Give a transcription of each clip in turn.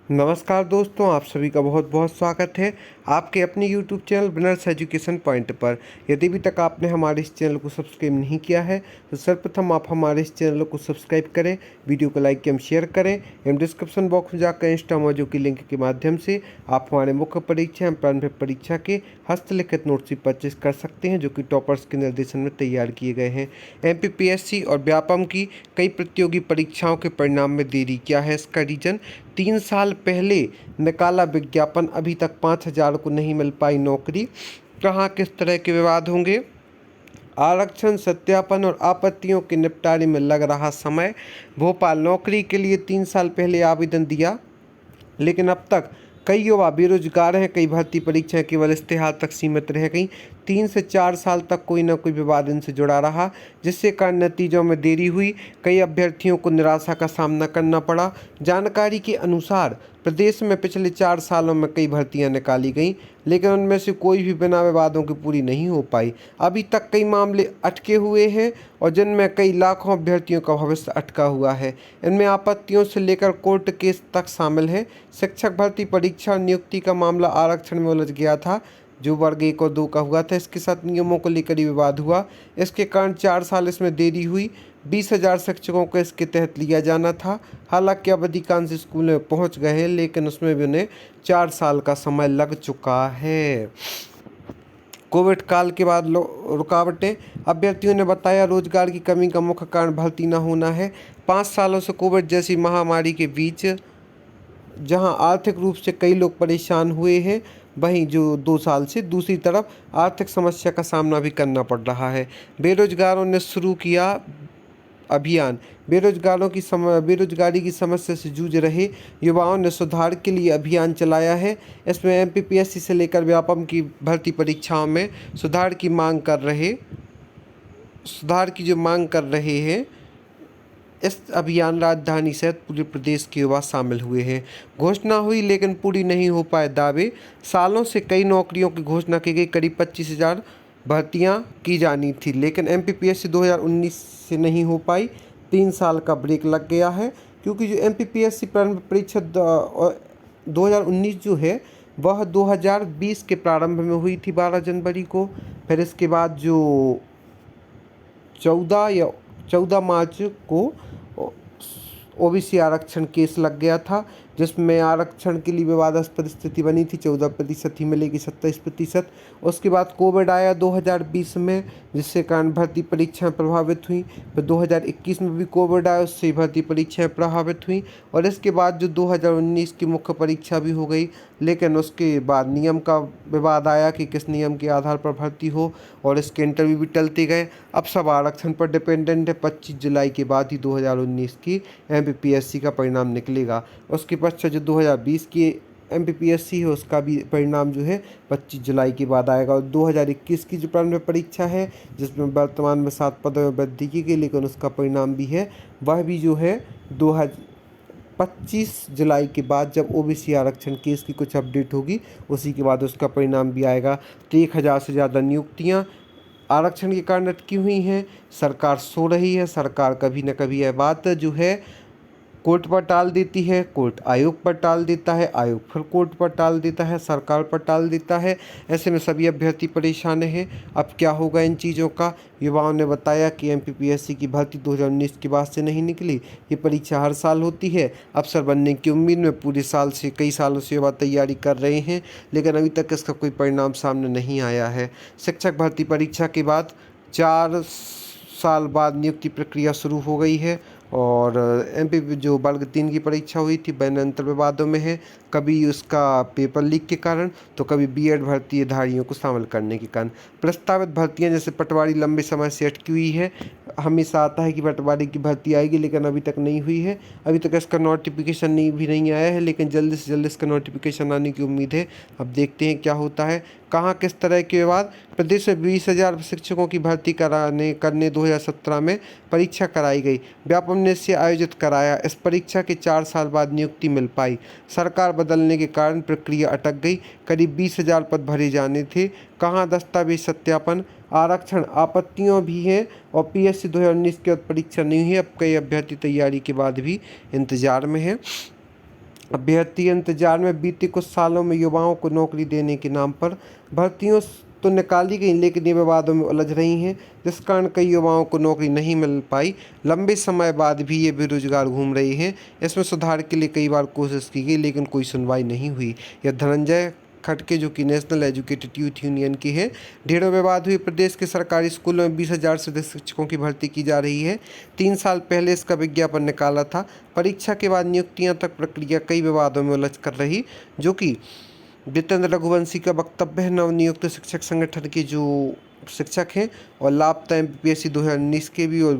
नमस्कार दोस्तों, आप सभी का बहुत बहुत स्वागत है आपके अपने YouTube channel winners education point पर। यदि अभी तक आपने हमारे इस चैनल को सब्सक्राइब नहीं किया है तो सर्वप्रथम आप हमारे इस चैनल को सब्सक्राइब करें, वीडियो को लाइक एवं शेयर करें एवं डिस्क्रिप्शन बॉक्स में जाकर इंस्टा मौजू की लिंक के माध्यम से आप हमारे मुख्य परीक्षा एवं प्रारंभिक परीक्षा के हस्तलिखित नोट्स भी परचेज कर सकते हैं, जो कि टॉपर्स के निर्देशन में तैयार किए गए हैं। MPPSC और व्यापम की कई प्रतियोगी परीक्षाओं के परिणाम में देरी। क्या है इसका रीजन? 3 साल पहले निकाला विज्ञापन, अभी तक 5,000 को नहीं मिल पाई नौकरी। कहाँ किस तरह के विवाद होंगे? आरक्षण सत्यापन और आपत्तियों के निपटारे में लग रहा समय। भोपाल नौकरी के लिए 3 साल पहले आवेदन दिया, लेकिन अब तक कई युवा बेरोजगार हैं। कई भर्ती परीक्षाएं केवल इश्तेहार तक सीमित रह गई। 3 से 4 साल तक कोई न कोई विवाद इनसे जुड़ा रहा, जिससे कारण नतीजों में देरी हुई। कई अभ्यर्थियों को निराशा का सामना करना पड़ा। जानकारी के अनुसार प्रदेश में पिछले 4 सालों में कई भर्तियां निकाली गईं, लेकिन उनमें से कोई भी बिना विवादों की पूरी नहीं हो पाई। अभी तक कई मामले अटके हुए हैं और जिनमें कई लाखों अभ्यर्थियों का भविष्य अटका हुआ है। इनमें आपत्तियों से लेकर कोर्ट केस तक शामिल है। शिक्षक भर्ती परीक्षा और नियुक्ति का मामला आरक्षण में उलझ गया था, जो वर्ग 1 और 2 का हुआ था। इसके साथ नियमों को लेकर ही विवाद हुआ। इसके कारण 4 साल इसमें देरी हुई। 20,000 शिक्षकों को इसके तहत लिया जाना था। हालांकि अब अधिकांश स्कूल में पहुंच गए हैं, लेकिन उसमें भी उन्हें 4 साल का समय लग चुका है। कोविड काल के बाद रुकावटें। अभ्यर्थियों ने बताया रोजगार की कमी का मुख्य कारण भर्ती न होना है। 5 सालों से कोविड जैसी महामारी के बीच जहां आर्थिक रूप से कई लोग परेशान हुए हैं, वहीं जो 2 साल से दूसरी तरफ आर्थिक समस्या का सामना भी करना पड़ रहा है। बेरोजगारों ने शुरू किया अभियान। बेरोजगारी की समस्या से जूझ रहे युवाओं ने सुधार के लिए अभियान चलाया है। इसमें MPPSC से लेकर व्यापम की भर्ती परीक्षाओं में सुधार की जो मांग कर रहे हैं। इस अभियान राजधानी सहित पूरे प्रदेश के युवा शामिल हुए हैं। घोषणा हुई लेकिन पूरी नहीं हो पाए दावे। सालों से कई नौकरियों की घोषणा की गई। करीब 25,000 भर्तियां की जानी थी, लेकिन MPPSC 2019 से नहीं हो पाई। 3 साल का ब्रेक लग गया है, क्योंकि जो MPPSC प्रारंभ परीक्षा 2019 जो है वह 2020 के प्रारंभ में हुई थी 12 जनवरी को। फिर इसके बाद जो 14 मार्च को OBC आरक्षण केस लग गया था, जिसमें आरक्षण के लिए विवादास्पद स्थिति बनी थी। 14% ही मिलेगी, 27%। उसके बाद कोविड आया 2020 में, जिससे कारण भर्ती परीक्षाएं प्रभावित हुई। फिर 2021 में भी कोविड आया, उससे भर्ती परीक्षाएं प्रभावित हुई। और इसके बाद जो 2019 की मुख्य परीक्षा भी हो गई, लेकिन उसके बाद नियम का विवाद आया कि किस नियम के आधार पर भर्ती हो, और इसके इंटरव्यू भी टलते गए। अब सब आरक्षण पर डिपेंडेंट है। 25 जुलाई के बाद ही 2019 की MPPSC का परिणाम निकलेगा। उसके पश्चात जो 2020 की MPPSC है उसका भी परिणाम जो है 25 जुलाई के बाद आएगा। और 2021 की जो प्रारंभिक परीक्षा है, जिसमें वर्तमान में 7 पदों में वृद्धि की गई, लेकिन उसका परिणाम भी है, वह भी जो है 25 जुलाई के बाद, जब OBC आरक्षण केस की कुछ अपडेट होगी, उसी के बाद उसका परिणाम भी आएगा। तो 1,000 से ज़्यादा नियुक्तियाँ आरक्षण के कारण अटकी हुई हैं। सरकार सो रही है। सरकार कभी न कभी यह बात जो है कोर्ट पर टाल देती है, कोर्ट आयोग पर टाल देता है, आयोग फिर कोर्ट पर टाल देता है, सरकार पर टाल देता है। ऐसे में सभी अभ्यर्थी परेशान हैं। अब क्या होगा इन चीज़ों का? युवाओं ने बताया कि MPPSC की भर्ती 2019 के बाद से नहीं निकली। ये परीक्षा हर साल होती है। अफसर बनने की उम्मीद में पूरे साल से, कई सालों से युवा तैयारी कर रहे हैं, लेकिन अभी तक इसका कोई परिणाम सामने नहीं आया है। शिक्षक भर्ती परीक्षा के बाद 4 साल बाद नियुक्ति प्रक्रिया शुरू हो गई है। और MP जो वर्ग 3 की परीक्षा हुई थी वह निरंतर विवादों में है। कभी उसका पेपर लीक के कारण, तो कभी BEd भर्तीधारियों को शामिल करने के कारण। प्रस्तावित भर्तियां जैसे पटवारी लंबे समय से अटकी हुई है। हमेशा आता है कि पटवारी की भर्ती आएगी, लेकिन अभी तक नहीं हुई है। अभी तक इसका नोटिफिकेशन नहीं आया है, लेकिन जल्दी से जल्दी इसका नोटिफिकेशन आने की उम्मीद है। अब देखते हैं क्या होता है। कहाँ किस तरह के विवाद? प्रदेश में 20,000 शिक्षकों की भर्ती करने 2017 में परीक्षा कराई गई। व्यापम ने इसे आयोजित कराया। इस परीक्षा के 4 साल बाद नियुक्ति मिल पाई। सरकार बदलने के कारण प्रक्रिया अटक गई। करीब 20,000 पद भरे जाने थे। कहाँ दस्तावेज सत्यापन? आरक्षण आपत्तियों भी हैं और PSC 2019 के बाद परीक्षा नहीं हुई। अब कई अभ्यर्थी तैयारी के बाद भी इंतजार में हैं। अभ्यर्थी इंतजार में बीते कुछ सालों में युवाओं को नौकरी देने के नाम पर भर्तियों तो निकाली गई, लेकिन ये विवादों में उलझ रही हैं, जिस कारण कई युवाओं को नौकरी नहीं मिल पाई। लंबे समय बाद भी ये बेरोजगार घूम रहे हैं। इसमें सुधार के लिए कई बार कोशिश की गई, लेकिन कोई सुनवाई नहीं हुई। यह धनंजय खटके, जो कि नेशनल एजुकेटेड यूथ यूनियन की है। ढेरों विवाद हुए। प्रदेश के सरकारी स्कूलों में 20,000 से अधिक शिक्षकों की भर्ती की जा रही है। 3 साल पहले इसका विज्ञापन निकाला था। परीक्षा के बाद नियुक्तियां तक प्रक्रिया कई विवादों में उलझ कर रही, जो कि जितेंद्र रघुवंशी का वक्तव्य है। नवनियुक्त शिक्षक संगठन के जो शिक्षक हैं और लापता MPPSC 2019 के भी और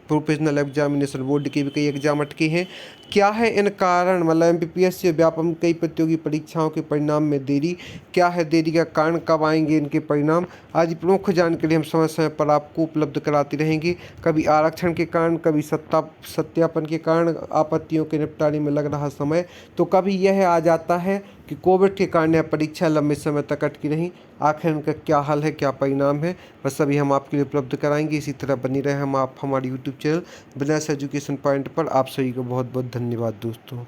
प्रोफेशनल एग्जामिनेशन बोर्ड के भी कई एग्जाम अटके हैं। क्या है इन कारण, मतलब MPPSC व्यापम कई प्रतियोगी परीक्षाओं के परिणाम में देरी। क्या है देरी का कारण, कब आएंगे इनके परिणाम, आज प्रमुख जानकारी हम समय समय पर आपको उपलब्ध कराते रहेंगे। कभी आरक्षण के कारण, कभी सत्यापन के कारण, आपत्तियों के निपटारे में लग रहा समय, तो कभी यह आ जाता है कि कोविड के कारण यह परीक्षा लंबे समय तक अटकी रही। आखिर इनका क्या हल है, क्या परिणाम है, बस अभी हम आपके लिए उपलब्ध कराएंगे। इसी तरह बनी रहे हम आप हमारे YouTube channel business education point पर। आप सभी को बहुत बहुत धन्यवाद दोस्तों।